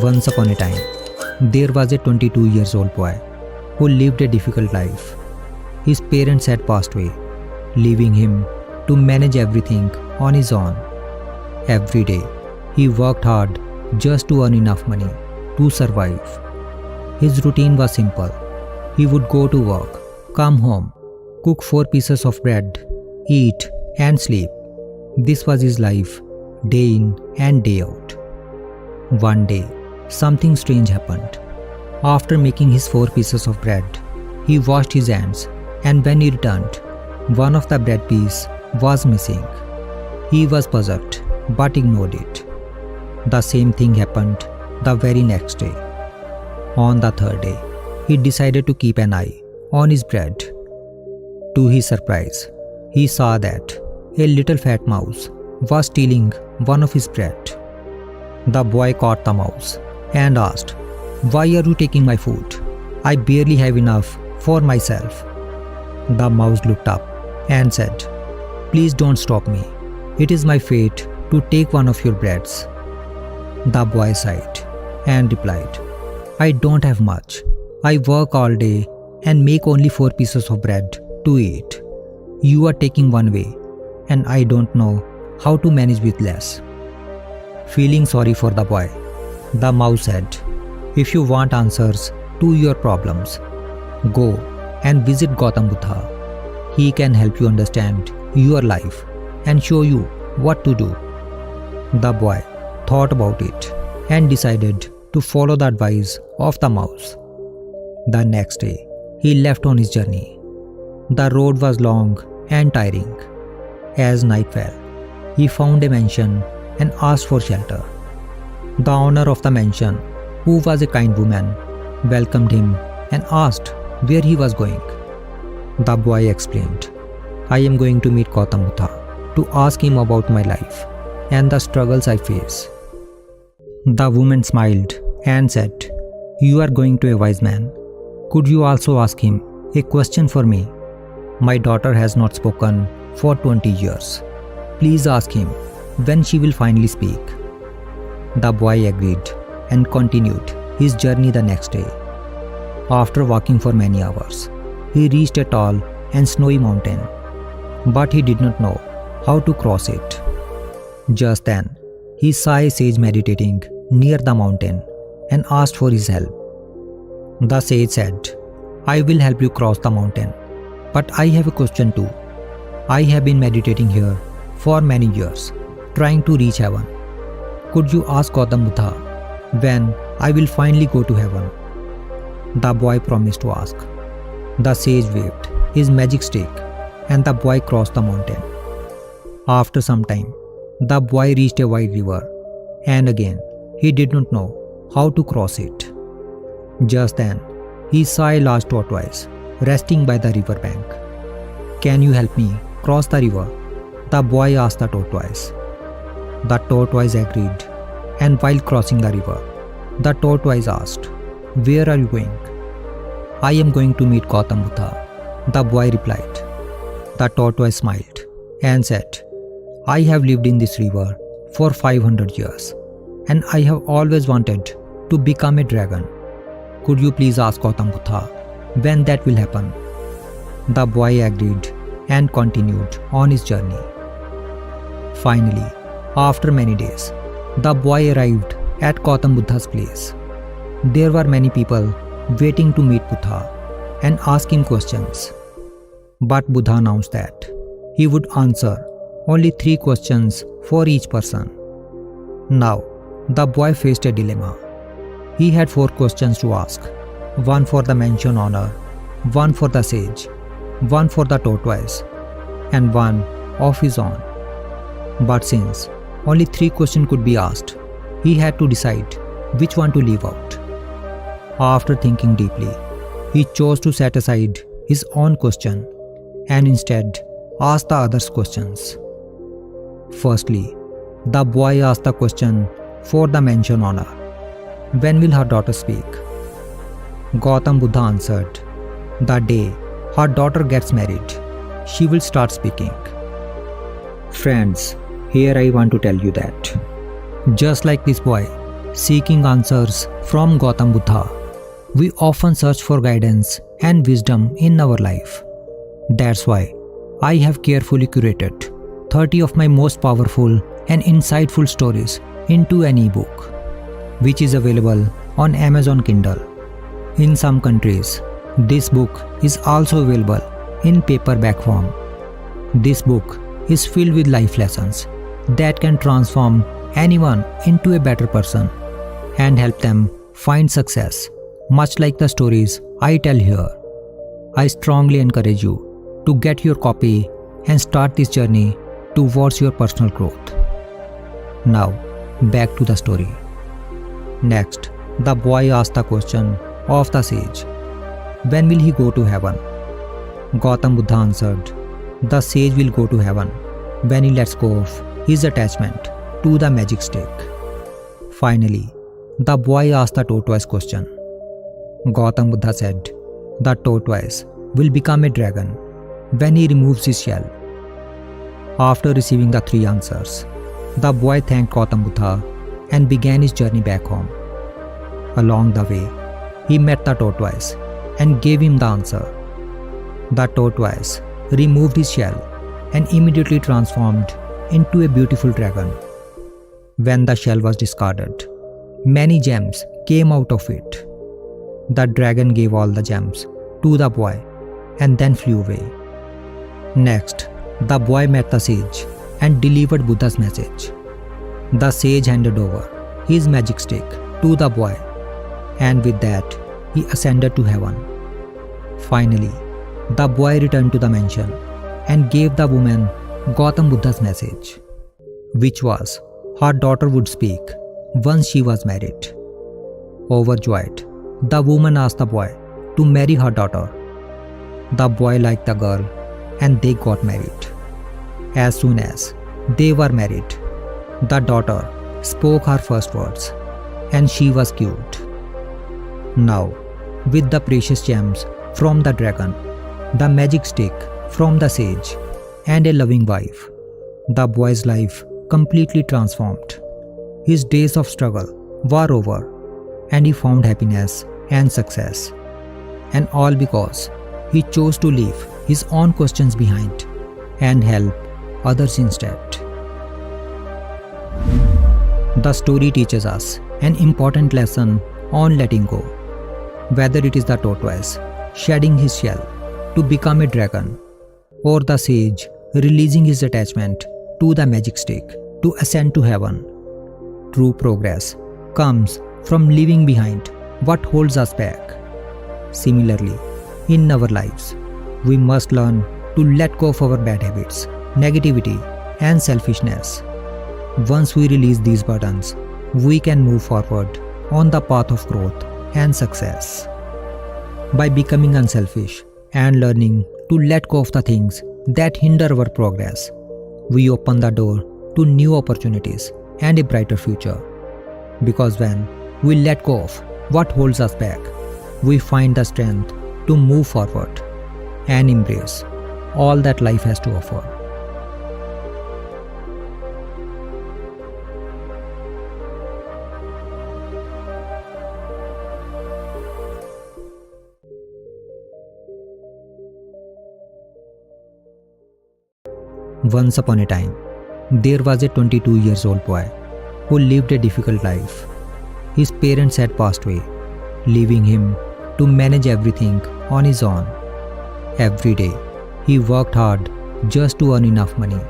Once upon a time, there was a 22 years old boy who lived a difficult life. His parents had passed away, leaving him to manage everything on his own. Every day, he worked hard just to earn enough money to survive. His routine was simple. He would go to work, come home, cook 4 pieces of bread, eat and sleep. This was his life, day in and day out. One day, something strange happened. After making his 4 pieces of bread, he washed his hands, and when he returned, one of the bread piece was missing. He was puzzled but ignored it. The same thing happened the very next day. On the third day, he decided to keep an eye on his bread. To his surprise, he saw that a little fat mouse was stealing one of his bread. The boy caught the mouse and asked, "Why are you taking my food? I barely have enough for myself." The mouse looked up and said, "Please don't stop me. It is my fate to take one of your breads." The boy sighed and replied, "I don't have much. I work all day and make only 4 pieces of bread to eat. You are taking one way, and I don't know how to manage with less." Feeling sorry for the boy, the mouse said, "If you want answers to your problems, go and visit Gautam Buddha. He can help you understand your life and show you what to do." The boy thought about it and decided to follow the advice of the mouse. The next day, he left on his journey. The road was long and tiring. As night fell, he found a mansion and asked for shelter. The owner of the mansion, who was a kind woman, welcomed him and asked where he was going. The boy explained, "I am going to meet Gautam Buddha to ask him about my life and the struggles I face." The woman smiled and said, "You are going to a wise man. Could you also ask him a question for me? My daughter has not spoken for 20 years. Please ask him when she will finally speak." The boy agreed and continued his journey the next day. After walking for many hours, he reached a tall and snowy mountain, but he did not know how to cross it. Just then, he saw a sage meditating near the mountain and asked for his help. The sage said, "I will help you cross the mountain, but I have a question too. I have been meditating here for many years, trying to reach heaven. Could you ask Gautam Buddha when I will finally go to heaven?" The boy promised to ask. The sage waved his magic stick and the boy crossed the mountain. After some time, the boy reached a wide river, and again he did not know how to cross it. Just then, he saw a large tortoise resting by the river bank. "Can you help me cross the river?" the boy asked the tortoise. The tortoise agreed, and while crossing the river, the tortoise asked, "Where are you going?" "I am going to meet Gautam Buddha," the boy replied. The tortoise smiled and said, "I have lived in this river for 500 years, and I have always wanted to become a dragon. Could you please ask Gautam Buddha when that will happen?" The boy agreed and continued on his journey. Finally, after many days, the boy arrived at Gautam Buddha's place. There were many people waiting to meet Buddha and ask him questions. But Buddha announced that he would answer only 3 questions for each person. Now, the boy faced a dilemma. He had 4 questions to ask, one for the mansion owner, one for the sage, one for the tortoise, and one of his own. But since only 3 questions could be asked, he had to decide which one to leave out. After thinking deeply, he chose to set aside his own question and instead ask the others' questions. Firstly, the boy asked the question for the mansion owner, "When will her daughter speak?" Gautam Buddha answered, "The day her daughter gets married, she will start speaking." Friends, here I want to tell you that just like this boy, Seeking answers from Gautam Buddha, we often search for guidance and wisdom in our life. That's why I have carefully curated 30 of my most powerful and insightful stories into an ebook, which is available on Amazon Kindle. In some countries, this book is also available in paperback form. This book is filled with life lessons that can transform anyone into a better person and help them find success, much like the stories I tell here. I strongly encourage you to get your copy and start this journey towards your personal growth. Now, back to the story. Next, the boy asked the question of the sage, "When will he go to heaven?" Gautam Buddha answered, "The sage will go to heaven when he lets go of his attachment to the magic stick." Finally, the boy asked the tortoise question. Gautam Buddha said, "The tortoise will become a dragon when he removes his shell." After receiving the three answers, the boy thanked Gautam Buddha and began his journey back home. Along the way, he met the tortoise and gave him the answer. The tortoise removed his shell and immediately transformed into a beautiful dragon. When the shell was discarded, many gems came out of it. The dragon gave all the gems to the boy and then flew away. Next, the boy met the sage and delivered Buddha's message. The sage handed over his magic stick to the boy, and with that, he ascended to heaven. Finally, the boy returned to the mansion and gave the woman Gautam Buddha's message, which was her daughter would speak once she was married. Overjoyed, the woman asked the boy to marry her daughter. The boy liked the girl and they got married. As soon as they were married, the daughter spoke her first words and she was cute. Now, with the precious gems from the dragon, the magic stick from the sage, and a loving wife, the boy's life completely transformed. His days of struggle were over and he found happiness and success. And all because he chose to leave his own questions behind and help others instead. The story teaches us an important lesson on letting go. Whether it is the tortoise shedding his shell to become a dragon, or the sage releasing his attachment to the magic stick to ascend to heaven, true progress comes from leaving behind what holds us back. Similarly, in our lives, we must learn to let go of our bad habits, negativity, and selfishness. Once we release these burdens, we can move forward on the path of growth and success. By becoming unselfish and learning to let go of the things that hinder our progress, we open the door to new opportunities and a brighter future. Because when we let go of what holds us back, we find the strength to move forward and embrace all that life has to offer. Once upon a time, there was a 22-year-old boy who lived a difficult life. His parents had passed away, leaving him to manage everything on his own. Every day, he worked hard just to earn enough money